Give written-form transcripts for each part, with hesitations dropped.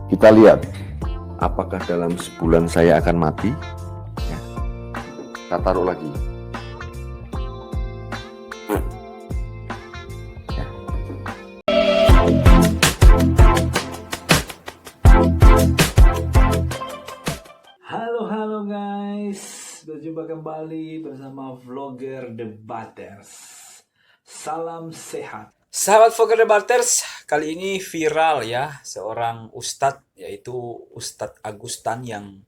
Kita lihat apakah dalam sebulan saya akan mati. Ya. Kita taruh lagi. Ya. Halo guys, berjumpa kembali bersama vlogger Debaters. Salam sehat. Sahabat vlogger Debaters, kali ini viral ya, seorang ustadz, yaitu Ustadz Agustan, yang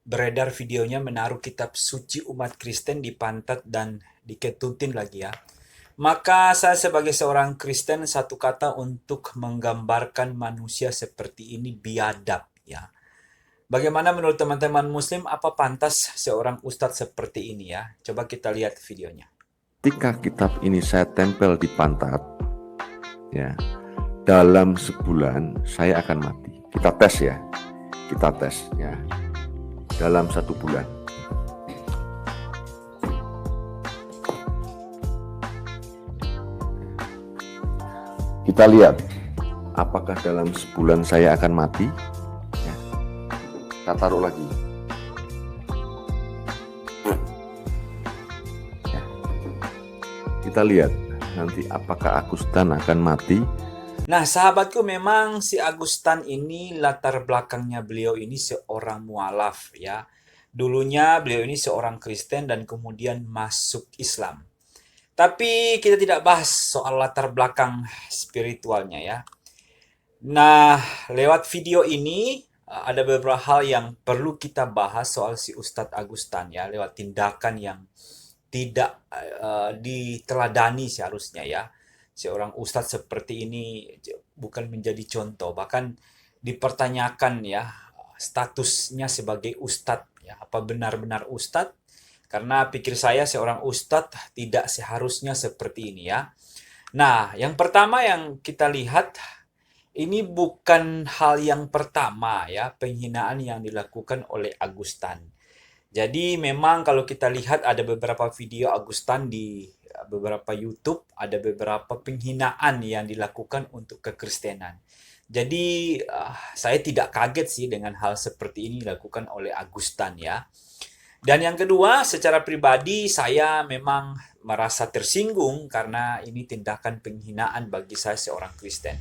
beredar videonya menaruh kitab suci umat Kristen di pantat dan diketutin lagi ya. Maka saya sebagai seorang Kristen, satu kata untuk menggambarkan manusia seperti ini biadab ya. Bagaimana menurut teman-teman muslim, apa pantas seorang ustadz seperti ini ya? Coba kita lihat videonya. Ketika kitab ini saya tempel di pantat, ya, dalam sebulan saya akan mati. Kita tes ya, dalam 1 bulan. Kita lihat apakah dalam sebulan saya akan mati. Ya. Kita taruh lagi. Ya. Kita lihat nanti apakah Agustan akan mati. Nah, sahabatku, memang si Agustan ini latar belakangnya beliau ini seorang mualaf ya. Dulunya beliau ini seorang Kristen dan kemudian masuk Islam. Tapi kita tidak bahas soal latar belakang spiritualnya ya. Nah, lewat video ini ada beberapa hal yang perlu kita bahas soal si Ustadz Agustan ya, lewat tindakan yang tidak diteladani seharusnya ya. Seorang ustadz seperti ini bukan menjadi contoh, bahkan dipertanyakan ya statusnya sebagai ustadz ya, apa benar-benar ustadz? Karena pikir saya seorang ustadz tidak seharusnya seperti ini ya. Nah, yang pertama yang kita lihat, ini bukan hal yang pertama ya, penghinaan yang dilakukan oleh Agustan. Jadi memang kalau kita lihat ada beberapa video Agustan di beberapa YouTube, ada beberapa penghinaan yang dilakukan untuk kekristenan. Jadi saya tidak kaget sih dengan hal seperti ini dilakukan oleh Agustan ya. Dan yang kedua, secara pribadi saya memang merasa tersinggung karena ini tindakan penghinaan bagi saya seorang Kristen.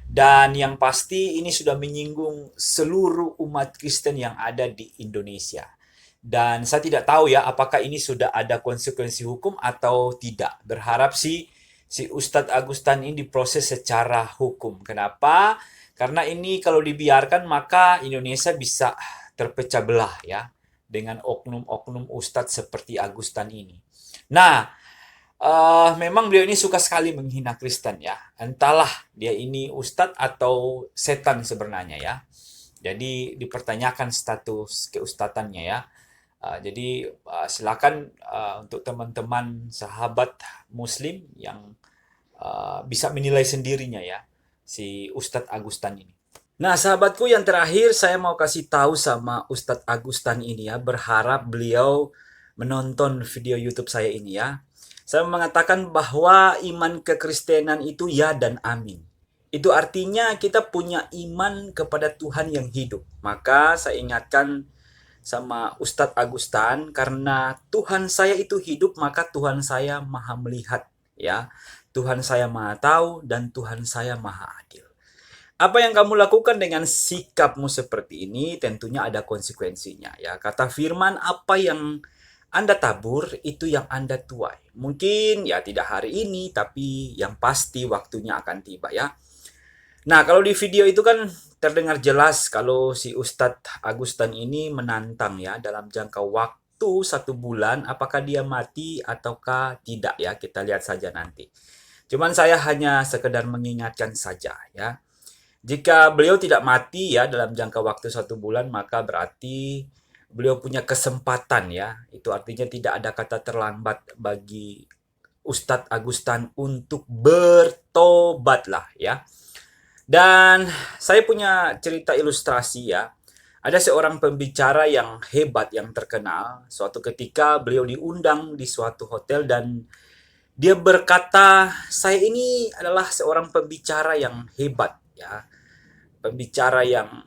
Dan yang pasti ini sudah menyinggung seluruh umat Kristen yang ada di Indonesia. Dan saya tidak tahu ya apakah ini sudah ada konsekuensi hukum atau tidak. Berharap si Ustadz Agustan ini diproses secara hukum. Kenapa? Karena ini kalau dibiarkan maka Indonesia bisa terpecah belah ya, dengan oknum-oknum ustadz seperti Agustan ini. Nah, memang beliau ini suka sekali menghina Kristen ya. Entahlah dia ini ustadz atau setan sebenarnya ya. Jadi dipertanyakan status keustatannya ya. Jadi silakan untuk teman-teman sahabat muslim yang bisa menilai sendirinya ya si Ustadz Agustan ini. Nah, sahabatku, yang terakhir saya mau kasih tahu sama Ustadz Agustan ini ya, berharap beliau menonton video YouTube saya ini ya. Saya mengatakan bahwa iman kekristenan itu ya dan amin. Itu artinya kita punya iman kepada Tuhan yang hidup. Maka saya ingatkan sama Ustadz Agustan, karena Tuhan saya itu hidup, maka Tuhan saya maha melihat ya. Tuhan saya maha tahu dan Tuhan saya maha adil. Apa yang kamu lakukan dengan sikapmu seperti ini tentunya ada konsekuensinya ya. Kata firman, apa yang Anda tabur itu yang Anda tuai. Mungkin ya tidak hari ini, tapi yang pasti waktunya akan tiba ya. Nah, kalau di video itu kan terdengar jelas kalau si Ustadz Agustan ini menantang ya, dalam jangka waktu 1 bulan apakah dia mati ataukah tidak ya, kita lihat saja nanti. Cuman saya hanya sekedar mengingatkan saja ya. Jika beliau tidak mati ya dalam jangka waktu 1 bulan, maka berarti beliau punya kesempatan ya. Itu artinya tidak ada kata terlambat bagi Ustadz Agustan untuk bertobat lah ya. Dan saya punya cerita ilustrasi ya. Ada seorang pembicara yang hebat, yang terkenal. Suatu ketika beliau diundang di suatu hotel dan dia berkata, saya ini adalah seorang pembicara yang hebat ya. Pembicara yang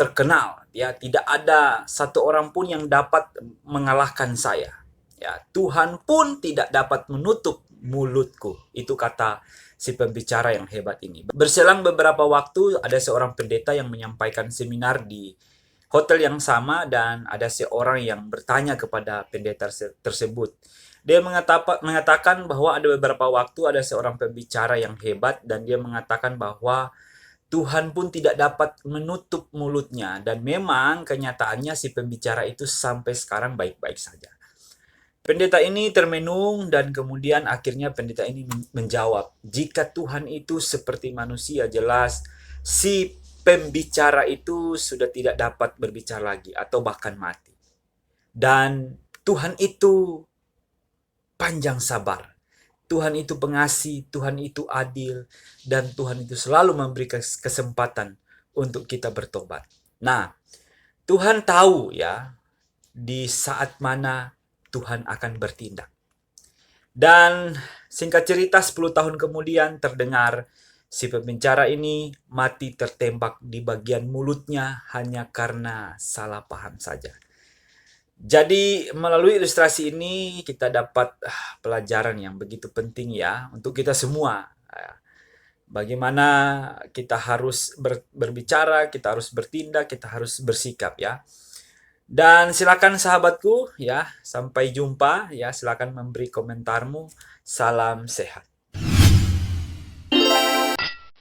terkenal, ya, tidak ada satu orang pun yang dapat mengalahkan saya. Ya, Tuhan pun tidak dapat menutup mulutku. Itu kata si pembicara yang hebat ini. Berselang beberapa waktu, ada seorang pendeta yang menyampaikan seminar di hotel yang sama dan ada seorang yang bertanya kepada pendeta tersebut. Dia mengatakan bahwa ada beberapa waktu ada seorang pembicara yang hebat dan dia mengatakan bahwa Tuhan pun tidak dapat menutup mulutnya dan memang kenyataannya si pembicara itu sampai sekarang baik-baik saja. Pendeta ini termenung dan kemudian akhirnya pendeta ini menjawab, jika Tuhan itu seperti manusia, jelas si pembicara itu sudah tidak dapat berbicara lagi atau bahkan mati. Dan Tuhan itu panjang sabar. Tuhan itu pengasih, Tuhan itu adil, dan Tuhan itu selalu memberi kesempatan untuk kita bertobat. Nah, Tuhan tahu ya di saat mana Tuhan akan bertindak. Dan singkat cerita 10 tahun kemudian terdengar si pembicara ini mati tertembak di bagian mulutnya hanya karena salah paham saja. Jadi melalui ilustrasi ini kita dapat pelajaran yang begitu penting ya untuk kita semua. Bagaimana kita harus berbicara, kita harus bertindak, kita harus bersikap ya. Dan silakan sahabatku ya, sampai jumpa ya, silakan memberi komentarmu. Salam sehat.